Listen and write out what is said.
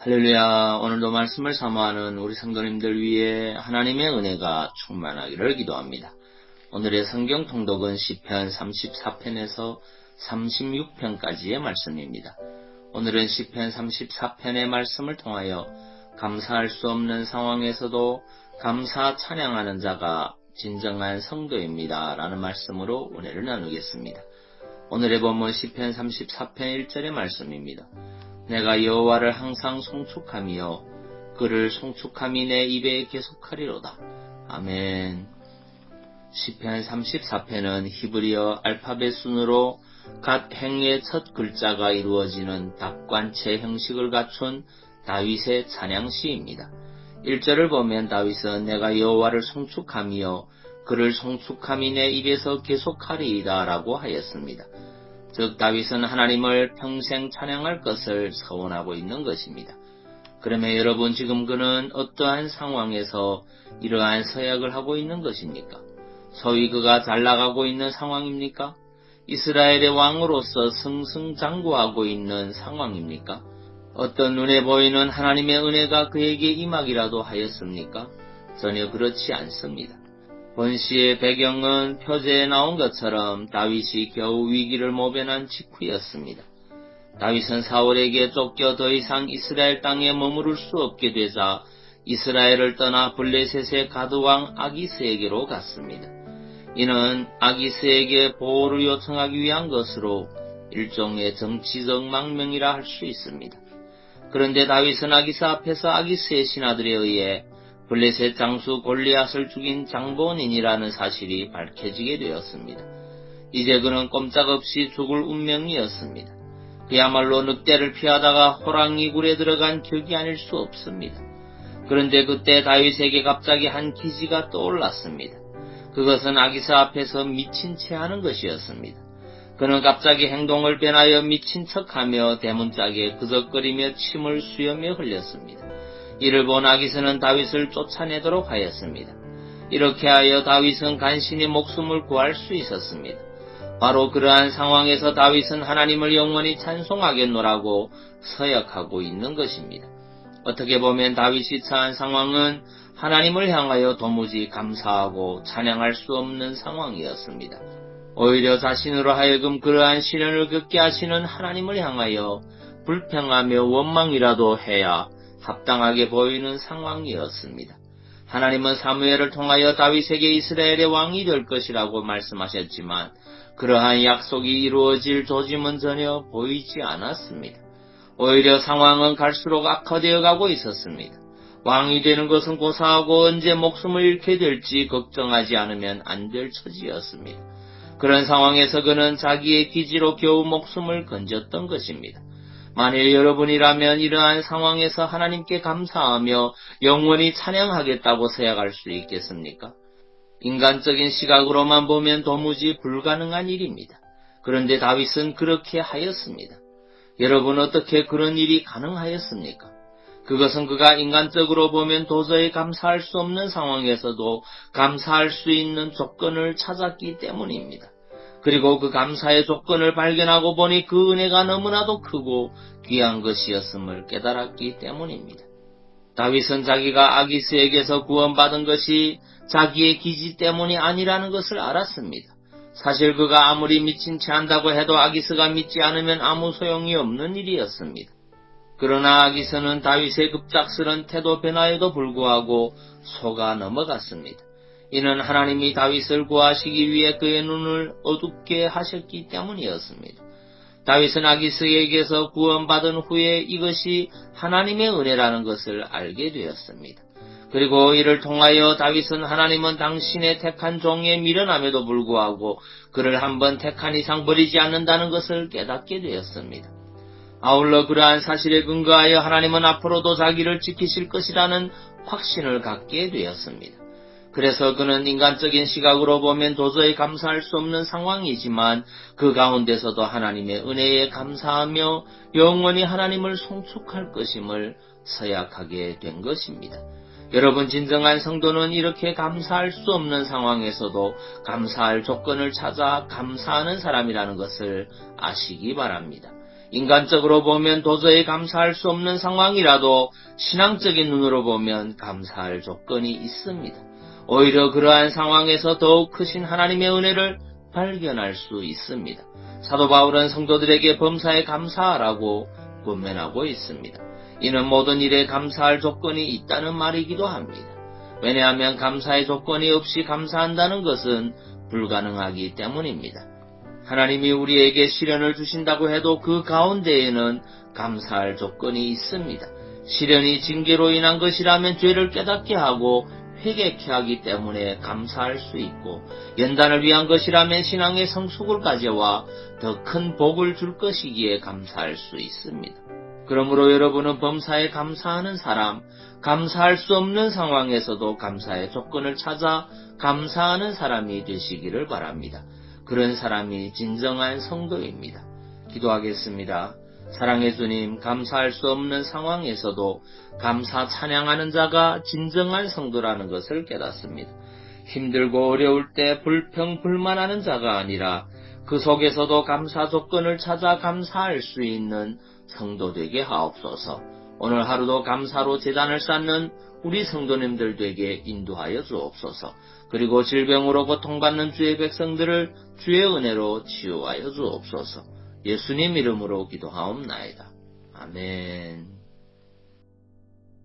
할렐루야. 오늘도 말씀을 사모하는 우리 성도님들 위해 하나님의 은혜가 충만하기를 기도합니다. 오늘의 성경 통독은 시편 34편에서 36편까지의 말씀입니다. 오늘은 시편 34편의 말씀을 통하여 감사할 수 없는 상황에서도 감사 찬양하는 자가 진정한 성도입니다 라는 말씀으로 은혜를 나누겠습니다. 오늘의 본문 시편 34편 1절의 말씀입니다. 내가 여호와를 항상 송축하며 그를 송축함이 내 입에 계속하리로다. 아멘. 시편 34편은 히브리어 알파벳 순으로 각 행의 첫 글자가 이루어지는 답관체 형식을 갖춘 다윗의 찬양시입니다. 1절을 보면 다윗은 내가 여호와를 송축하며 그를 송축함이 내 입에서 계속하리이다 라고 하였습니다. 즉 다윗은 하나님을 평생 찬양할 것을 서원하고 있는 것입니다. 그러면 여러분 지금 그는 어떠한 상황에서 이러한 서약을 하고 있는 것입니까? 소위 그가 잘 나가고 있는 상황입니까? 이스라엘의 왕으로서 승승장구하고 있는 상황입니까? 어떤 눈에 보이는 하나님의 은혜가 그에게 임하기라도 하였습니까? 전혀 그렇지 않습니다. 본시의 배경은 표제에 나온 것처럼 다윗이 겨우 위기를 모면한 직후였습니다. 다윗은 사울에게 쫓겨 더 이상 이스라엘 땅에 머무를 수 없게 되자 이스라엘을 떠나 블레셋의 가드왕 아기스에게로 갔습니다. 이는 아기스에게 보호를 요청하기 위한 것으로 일종의 정치적 망명이라 할 수 있습니다. 그런데 다윗은 아기스 앞에서 아기스의 신하들에 의해 블레셋 장수 골리앗을 죽인 장본인이라는 사실이 밝혀지게 되었습니다. 이제 그는 꼼짝없이 죽을 운명이었습니다. 그야말로 늑대를 피하다가 호랑이 굴에 들어간 격이 아닐 수 없습니다. 그런데 그때 다윗에게 갑자기 한 기지가 떠올랐습니다. 그것은 아기스 앞에서 미친 채 하는 것이었습니다. 그는 갑자기 행동을 변하여 미친 척하며 대문짝에 그적거리며 침을 수염에 흘렸습니다. 이를 본 아기스는 다윗을 쫓아내도록 하였습니다. 이렇게 하여 다윗은 간신히 목숨을 구할 수 있었습니다. 바로 그러한 상황에서 다윗은 하나님을 영원히 찬송하겠노라고 서약하고 있는 것입니다. 어떻게 보면 다윗이 처한 상황은 하나님을 향하여 도무지 감사하고 찬양할 수 없는 상황이었습니다. 오히려 자신으로 하여금 그러한 시련을 겪게 하시는 하나님을 향하여 불평하며 원망이라도 해야 합당하게 보이는 상황이었습니다. 하나님은 사무엘을 통하여 다윗에게 이스라엘의 왕이 될 것이라고 말씀하셨지만 그러한 약속이 이루어질 조짐은 전혀 보이지 않았습니다. 오히려 상황은 갈수록 악화되어 가고 있었습니다. 왕이 되는 것은 고사하고 언제 목숨을 잃게 될지 걱정하지 않으면 안 될 처지였습니다. 그런 상황에서 그는 자기의 기지로 겨우 목숨을 건졌던 것입니다. 만일 여러분이라면 이러한 상황에서 하나님께 감사하며 영원히 찬양하겠다고 서약할 수 있겠습니까? 인간적인 시각으로만 보면 도무지 불가능한 일입니다. 그런데 다윗은 그렇게 하였습니다. 여러분 어떻게 그런 일이 가능하였습니까? 그것은 그가 인간적으로 보면 도저히 감사할 수 없는 상황에서도 감사할 수 있는 조건을 찾았기 때문입니다. 그리고 그 감사의 조건을 발견하고 보니 그 은혜가 너무나도 크고 귀한 것이었음을 깨달았기 때문입니다. 다윗은 자기가 아기스에게서 구원받은 것이 자기의 기지 때문이 아니라는 것을 알았습니다. 사실 그가 아무리 미친 채 한다고 해도 아기스가 믿지 않으면 아무 소용이 없는 일이었습니다. 그러나 아기스는 다윗의 급작스런 태도 변화에도 불구하고 속아 넘어갔습니다. 이는 하나님이 다윗을 구하시기 위해 그의 눈을 어둡게 하셨기 때문이었습니다. 다윗은 아기스에게서 구원받은 후에 이것이 하나님의 은혜라는 것을 알게 되었습니다. 그리고 이를 통하여 다윗은 하나님은 당신의 택한 종에 미련함에도 불구하고 그를 한번 택한 이상 버리지 않는다는 것을 깨닫게 되었습니다. 아울러 그러한 사실에 근거하여 하나님은 앞으로도 자기를 지키실 것이라는 확신을 갖게 되었습니다. 그래서 그는 인간적인 시각으로 보면 도저히 감사할 수 없는 상황이지만 그 가운데서도 하나님의 은혜에 감사하며 영원히 하나님을 송축할 것임을 서약하게 된 것입니다. 여러분 진정한 성도는 이렇게 감사할 수 없는 상황에서도 감사할 조건을 찾아 감사하는 사람이라는 것을 아시기 바랍니다. 인간적으로 보면 도저히 감사할 수 없는 상황이라도 신앙적인 눈으로 보면 감사할 조건이 있습니다. 오히려 그러한 상황에서 더욱 크신 하나님의 은혜를 발견할 수 있습니다. 사도 바울은 성도들에게 범사에 감사하라고 권면하고 있습니다. 이는 모든 일에 감사할 조건이 있다는 말이기도 합니다. 왜냐하면 감사의 조건이 없이 감사한다는 것은 불가능하기 때문입니다. 하나님이 우리에게 시련을 주신다고 해도 그 가운데에는 감사할 조건이 있습니다. 시련이 징계로 인한 것이라면 죄를 깨닫게 하고 회개케 하기 때문에 감사할 수 있고, 연단을 위한 것이라면 신앙의 성숙을 가져와 더 큰 복을 줄 것이기에 감사할 수 있습니다. 그러므로 여러분은 범사에 감사하는 사람, 감사할 수 없는 상황에서도 감사의 조건을 찾아 감사하는 사람이 되시기를 바랍니다. 그런 사람이 진정한 성도입니다. 기도하겠습니다. 사랑의 주님, 감사할 수 없는 상황에서도 감사 찬양하는 자가 진정한 성도라는 것을 깨닫습니다. 힘들고 어려울 때 불평 불만하는 자가 아니라 그 속에서도 감사 조건을 찾아 감사할 수 있는 성도 되게 하옵소서. 오늘 하루도 감사로 제단을 쌓는 우리 성도님들 되게 인도하여 주옵소서. 그리고 질병으로 고통받는 주의 백성들을 주의 은혜로 치유하여 주옵소서. 예수님 이름으로 기도하옵나이다. 아멘.